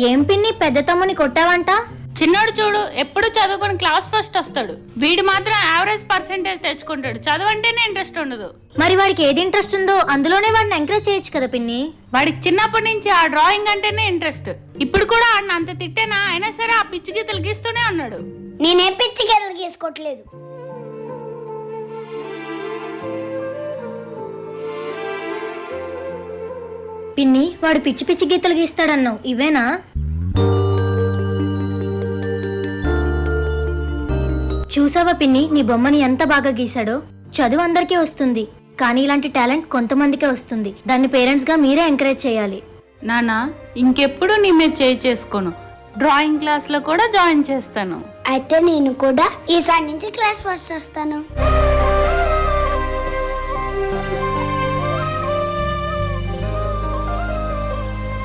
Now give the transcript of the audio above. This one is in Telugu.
ఏం పిన్ని పెద్ద తమ్ముని కొట్టావంట? చిన్నోడు చూడు ఎప్పుడు చదువుకుని క్లాస్ ఫస్ట్ వస్తాడు, వీడు మాత్రం యావరేజ్ పర్సెంటేజ్ తెచ్చుకుంటాడు. చదవంటేనే ఇంట్రెస్ట్ ఉండదు. మరి వాడికి ఏది ఇంట్రెస్ట్ ఉందో అందులోనే వాడిని ఎంకరేజ్ చేయొచ్చు కదా పిన్ని. వాడికి చిన్నప్పటి నుంచి ఆ డ్రాయింగ్ అంటేనే ఇంట్రెస్ట్. ఇప్పుడు కూడా ఆయన అంత తిట్టేనా అయినా సరే ఆ పిచ్చి గీతలు గీస్తూనే ఉన్నాడు. నేనేం పిచ్చి గీతలు గీసుకోవట్లేదు. పిన్ని వాడు పిచ్చి పిచ్చి గీతలు గీస్తాడన్నావు, ఇవేనా? చూసావా పిన్ని నీ బొమ్మని ఎంత బాగా గీసాడో. చదువు అందరికీ వస్తుంది, కానీ ఇలాంటి టాలెంట్ కొంతమందికే వస్తుంది. దాన్ని పేరెంట్స్ గా మీరే ఎంకరేజ్ చేయాలి. నానా ఇంకెప్పుడు నీ మీద చేసుకోను, డ్రాయింగ్ క్లాస్ లో కూడా జాయిన్ చేస్తాను. అయితే నేను కూడా ఈసారి నుంచి క్లాస్ ఫస్ట్ వస్తాను.